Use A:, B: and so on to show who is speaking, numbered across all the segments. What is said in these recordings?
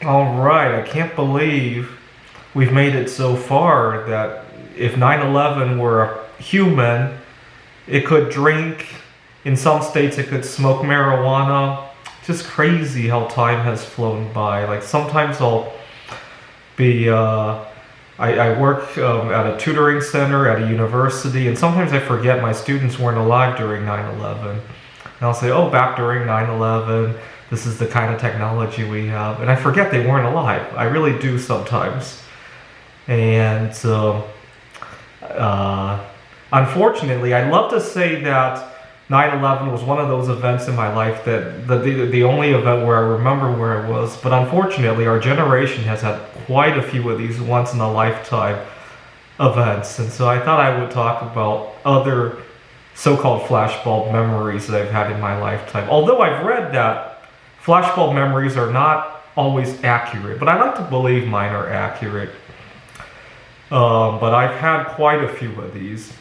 A: All right, I can't believe we've made it so far that if 9/11 were a human, it could drink. In some states, it could smoke marijuana. Just crazy how time has flown by. Like sometimes I'll be, I work at a tutoring center at a university, and sometimes I forget my students weren't alive during 9/11. And I'll say, oh, back during 9/11, this is the kind of technology we have. And I forget they weren't alive. I really do sometimes. And unfortunately, I'd love to say that 9/11 was one of those events in my life that the only event where I remember where it was. But unfortunately, our generation has had quite a few of these once in a lifetime events. And so I thought I would talk about other so-called flashbulb memories that I've had in my lifetime. Although I've read that flashbulb memories are not always accurate, but I like to believe mine are accurate. But I've had quite a few of these.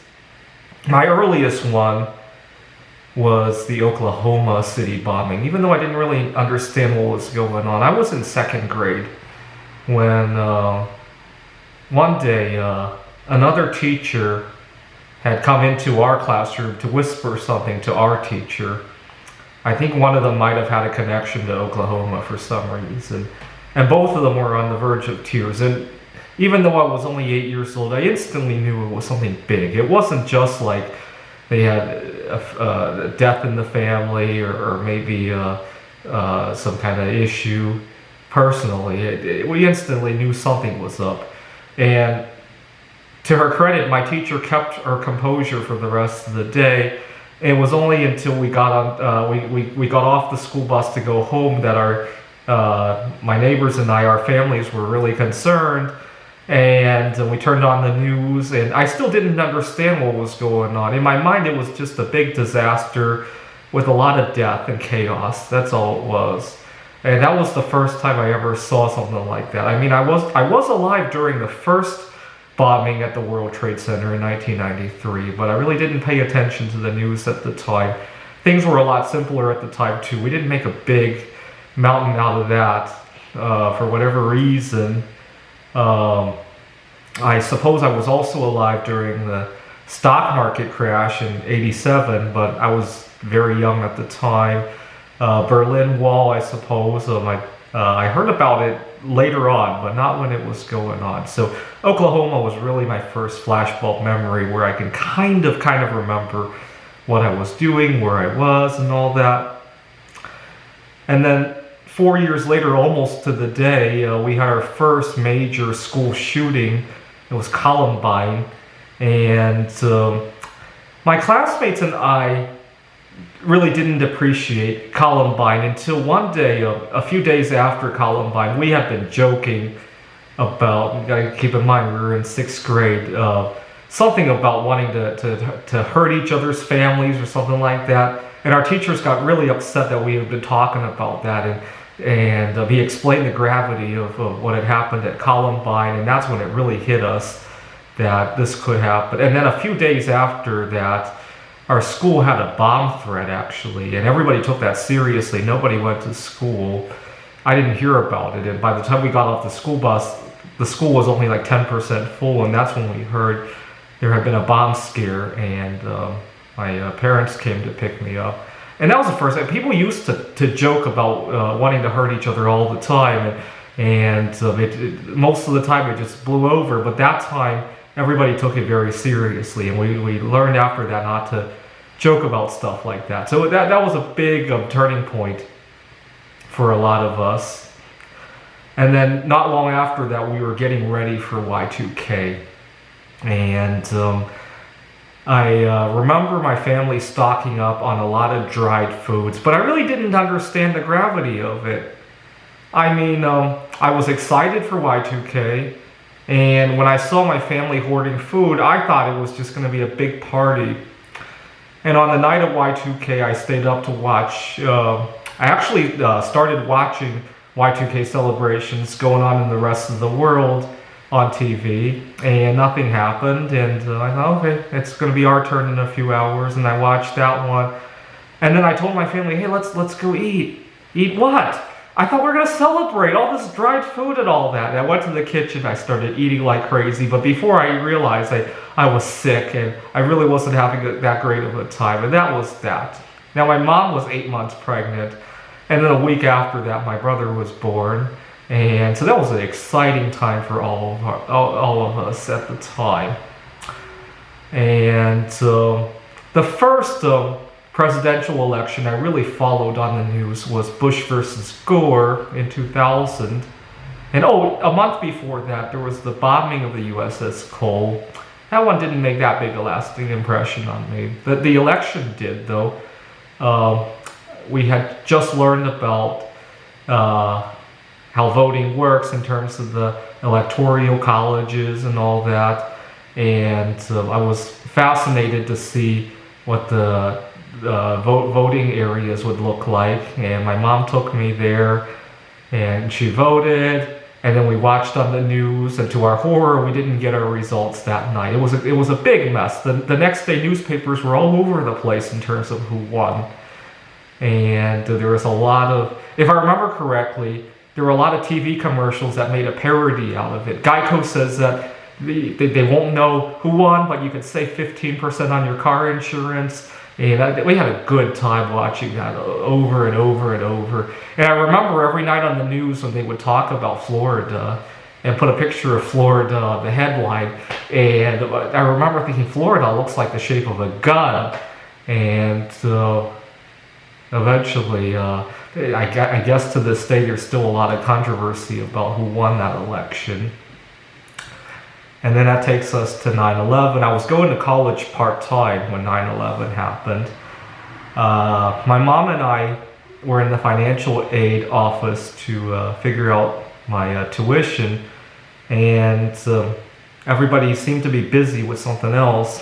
A: My earliest one was the Oklahoma City bombing. Even though I didn't really understand what was going on, I was in second grade when one day another teacher had come into our classroom to whisper something to our teacher. I think one of them might have had a connection to Oklahoma for some reason. And both of them were on the verge of tears. And even though I was only 8 years old, I instantly knew it was something big. It wasn't just like they had a death in the family or maybe some kind of issue personally. We instantly knew something was up. And to her credit, my teacher kept her composure for the rest of the day. It was only until we got on, we got off the school bus to go home that my neighbors and our families were really concerned. And we turned on the news, and I still didn't understand what was going on. In my mind, it was just a big disaster with a lot of death and chaos. That's all it was. And that was the first time I ever saw something like that. I mean, I was alive during the first bombing at the World Trade Center in 1993, but I really didn't pay attention to the news at the time. Things were a lot simpler at the time, too. We didn't make a big mountain out of that for whatever reason. I suppose I was also alive during the stock market crash in '87, but I was very young at the time. Berlin Wall, I suppose. I heard about it later on, but not when it was going on. So Oklahoma was really my first flashbulb memory where I can kind of remember what I was doing, where I was, and all that. And then 4 years later, almost to the day, we had our first major school shooting. It was Columbine. And my classmates and I really didn't appreciate Columbine until one day, a few days after Columbine, we had been joking about, you gotta keep in mind we were in sixth grade, something about wanting to hurt each other's families or something like that. And our teachers got really upset that we had been talking about that. And he explained the gravity of what had happened at Columbine, and that's when it really hit us that this could happen. And then a few days after that, our school had a bomb threat, actually, and everybody took that seriously. Nobody went to school. I didn't hear about it, and by the time we got off the school bus, the school was only like 10% full, and that's when we heard there had been a bomb scare, and my parents came to pick me up. And that was the first time. People used to joke about wanting to hurt each other all the time, and most of the time it just blew over. But that time, everybody took it very seriously, and we learned after that not to joke about stuff like that. So that was a big turning point for a lot of us. And then not long after that, we were getting ready for Y2K, and I remember my family stocking up on a lot of dried foods, but I really didn't understand the gravity of it. I mean, I was excited for Y2K, and when I saw my family hoarding food, I thought it was just going to be a big party. And on the night of Y2K, I stayed up to watch. I actually started watching Y2K celebrations going on in the rest of the world on TV, and nothing happened, and I thought, okay, it's going to be our turn in a few hours, and I watched that one, and then I told my family, hey, let's go eat. Eat what? I thought we were going to celebrate all this dried food and all that. And I went to the kitchen, I started eating like crazy, but before I realized I was sick and I really wasn't having that great of a time, and that was that. Now my mom was 8 months pregnant, and then a week after that my brother was born, and so that was an exciting time for all of us at the time. And the first presidential election I really followed on the news was Bush versus Gore in 2000. And a month before that, there was the bombing of the USS Cole. That one didn't make that big a lasting impression on me. But the election did, though. We had just learned about how voting works in terms of the electoral colleges and all that. And I was fascinated to see what the voting areas would look like, and my mom took me there and she voted, and then we watched on the news, and to our horror we didn't get our results that night. It was a big mess. The next day newspapers were all over the place in terms of who won, and there was a lot of, if I remember correctly, there were a lot of TV commercials that made a parody out of it. Geico says that they won't know who won, but you could save 15% on your car insurance. And we had a good time watching that over and over and over. And I remember every night on the news when they would talk about Florida and put a picture of Florida on the headline. And I remember thinking, Florida looks like the shape of a gun. And eventually, I guess to this day, there's still a lot of controversy about who won that election. And then that takes us to 9/11. I was going to college part-time when 9/11 happened. My mom and I were in the financial aid office to figure out my tuition, and everybody seemed to be busy with something else.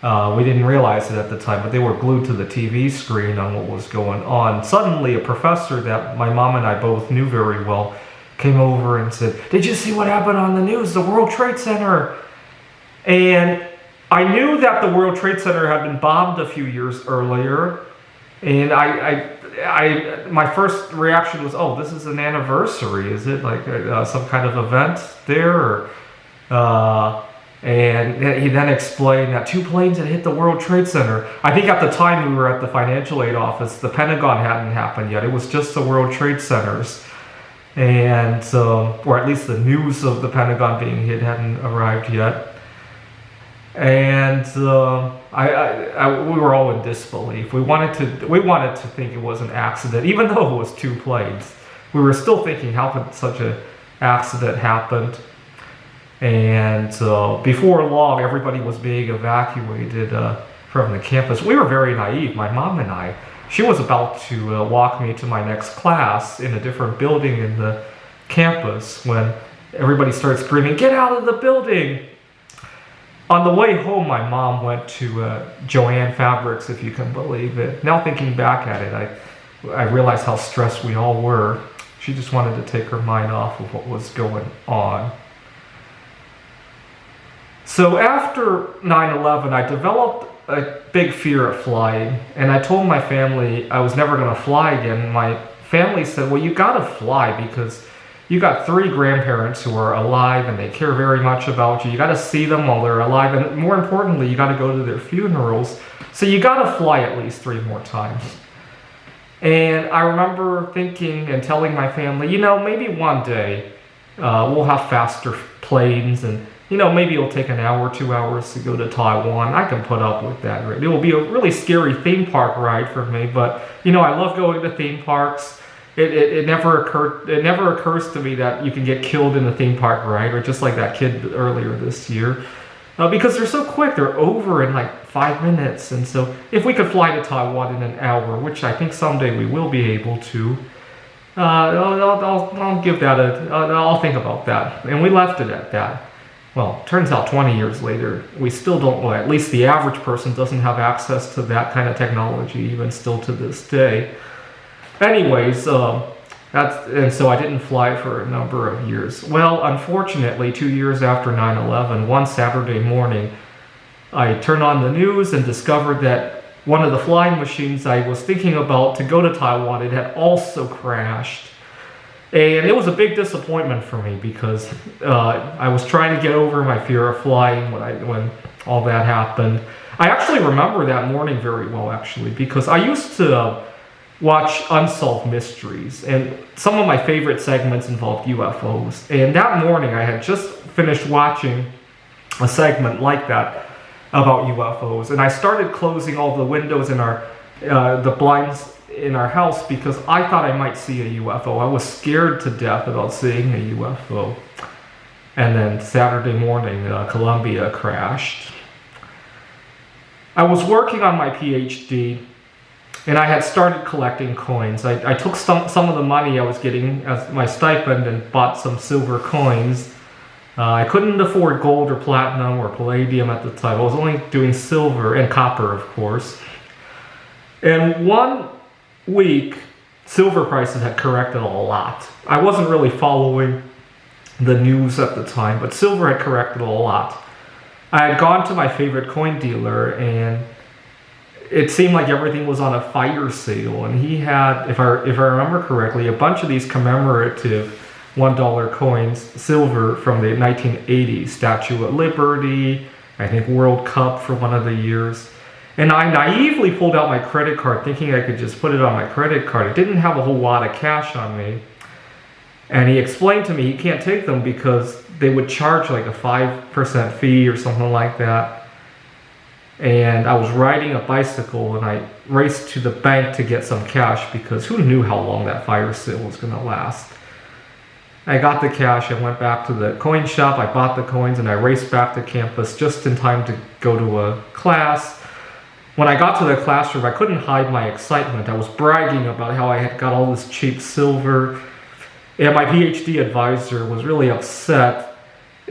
A: We didn't realize it at the time, but they were glued to the TV screen on what was going on. Suddenly, a professor that my mom and I both knew very well came over and said, "Did you see what happened on the news? The World Trade Center." And I knew that the World Trade Center had been bombed a few years earlier, and my first reaction was, "Oh, this is an anniversary. Is it like some kind of event there?" And he then explained that 2 planes had hit the World Trade Center. I think at the time we were at the financial aid office, the Pentagon hadn't happened yet. It was just the World Trade Centers. And or at least the news of the Pentagon being hit hadn't arrived yet. And we were all in disbelief. We wanted to think it was an accident, even though it was 2 planes. We were still thinking, how could such an accident happen? And before long, everybody was being evacuated from the campus. We were very naive, my mom and I. She was about to walk me to my next class in a different building in the campus when everybody started screaming, "Get out of the building!" On the way home, my mom went to Joanne Fabrics, if you can believe it. Now thinking back at it, I realized how stressed we all were. She just wanted to take her mind off of what was going on. So after 9/11, I developed a big fear of flying, and I told my family I was never going to fly again. My family said, "Well, you got to fly because you got 3 grandparents who are alive and they care very much about you. You got to see them while they're alive, and more importantly, you got to go to their funerals. So you got to fly at least 3 more times." And I remember thinking and telling my family, maybe one day we'll have faster planes, and maybe it'll take an hour, 2 hours to go to Taiwan. I can put up with that. Right? It will be a really scary theme park ride for me, but I love going to theme parks. It never occurs to me that you can get killed in a theme park ride, or just like that kid earlier this year, because they're so quick. They're over in like 5 minutes, and so if we could fly to Taiwan in an hour, which I think someday we will be able to, I'll give that I'll think about that. And we left it at that. Well, turns out 20 years later, we still don't, well, at least the average person doesn't have access to that kind of technology, even still to this day. Anyways, and so I didn't fly for a number of years. Well, unfortunately, 2 years after 9/11, one Saturday morning, I turned on the news and discovered that one of the flying machines I was thinking about to go to Taiwan, it had also crashed. And it was a big disappointment for me because I was trying to get over my fear of flying when all that happened. I actually remember that morning very well, actually, because I used to watch Unsolved Mysteries, and some of my favorite segments involved UFOs. And that morning, I had just finished watching a segment like that about UFOs, and I started closing all the windows in the blinds in our house because I thought I might see a UFO. I was scared to death about seeing a UFO. And then Saturday morning, Columbia crashed. I was working on my PhD, and I had started collecting coins. I took some of the money I was getting as my stipend and bought some silver coins. I couldn't afford gold or platinum or palladium at the time. I was only doing silver and copper, of course. And one week, silver prices had corrected a lot. I wasn't really following the news at the time, but silver had corrected a lot. I had gone to my favorite coin dealer, and it seemed like everything was on a fire sale. And he had, if I remember correctly, a bunch of these commemorative $1 coins, silver from the 1980s, Statue of Liberty, I think World Cup for one of the years. And I naively pulled out my credit card thinking I could just put it on my credit card. It didn't have a whole lot of cash on me. And he explained to me he can't take them because they would charge like a 5% fee or something like that. And I was riding a bicycle and I raced to the bank to get some cash because who knew how long that fire sale was going to last. I got the cash, I went back to the coin shop, I bought the coins, and I raced back to campus just in time to go to a class. When I got to the classroom, I couldn't hide my excitement. I was bragging about how I had got all this cheap silver. And my PhD advisor was really upset.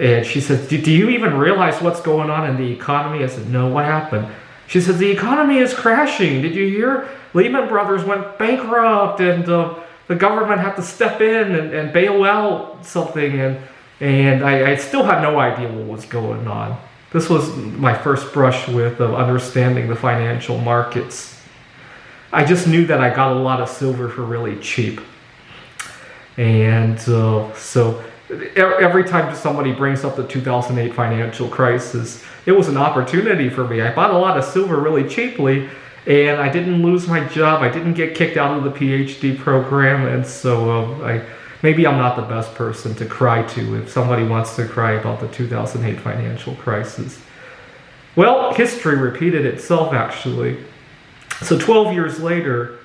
A: And she said, do you even realize what's going on in the economy? I said, no, what happened? She said, the economy is crashing. Did you hear? Lehman Brothers went bankrupt and the government had to step in and bail out something. And I still had no idea what was going on. This was my first brush with understanding the financial markets. I just knew that I got a lot of silver for really cheap. And so every time somebody brings up the 2008 financial crisis, it was an opportunity for me. I bought a lot of silver really cheaply, and I didn't lose my job. I didn't get kicked out of the PhD program, and so maybe I'm not the best person to cry to if somebody wants to cry about the 2008 financial crisis. Well, history repeated itself, actually. So 12 years later,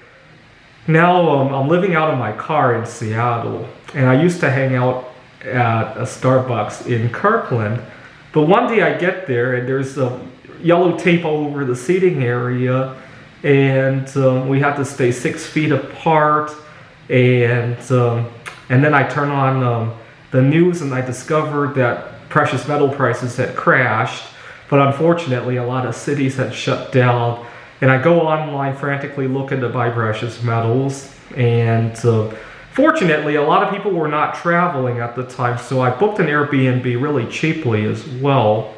A: now I'm living out of my car in Seattle, and I used to hang out at a Starbucks in Kirkland. But one day I get there, and there's yellow tape all over the seating area, and we had to stay 6 feet apart, and then I turn on the news, and I discovered that precious metal prices had crashed, but unfortunately a lot of cities had shut down. And I go online frantically looking to buy precious metals, and fortunately a lot of people were not traveling at the time, so I booked an Airbnb really cheaply as well.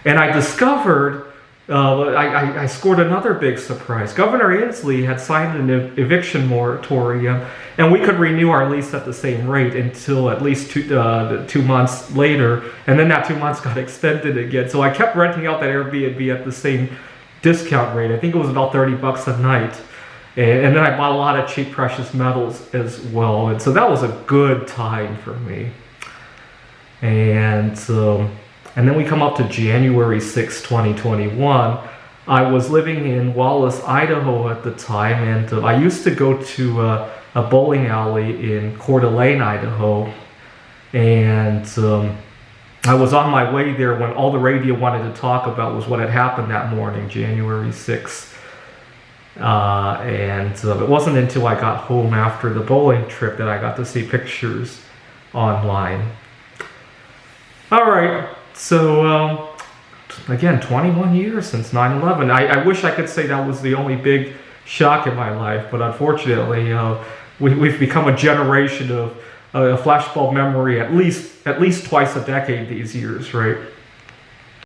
A: And I discovered, I scored another big surprise. Governor Inslee had signed an eviction moratorium, and we could renew our lease at the same rate until at least 2 months later, and then that 2 months got extended again. So I kept renting out that Airbnb at the same discount rate. I think it was about $30 a night. And then I bought a lot of cheap precious metals as well. And so that was a good time for me. And then we come up to January 6, 2021. I was living in Wallace, Idaho at the time, and I used to go to a bowling alley in Coeur d'Alene, Idaho. And I was on my way there when all the radio wanted to talk about was what had happened that morning, January 6th. And it wasn't until I got home after the bowling trip that I got to see pictures online. All right, so again, 21 years since 9/11. I wish I could say that was the only big shock in my life, but unfortunately, we've become a generation of a flashbulb memory at least twice a decade these years, right?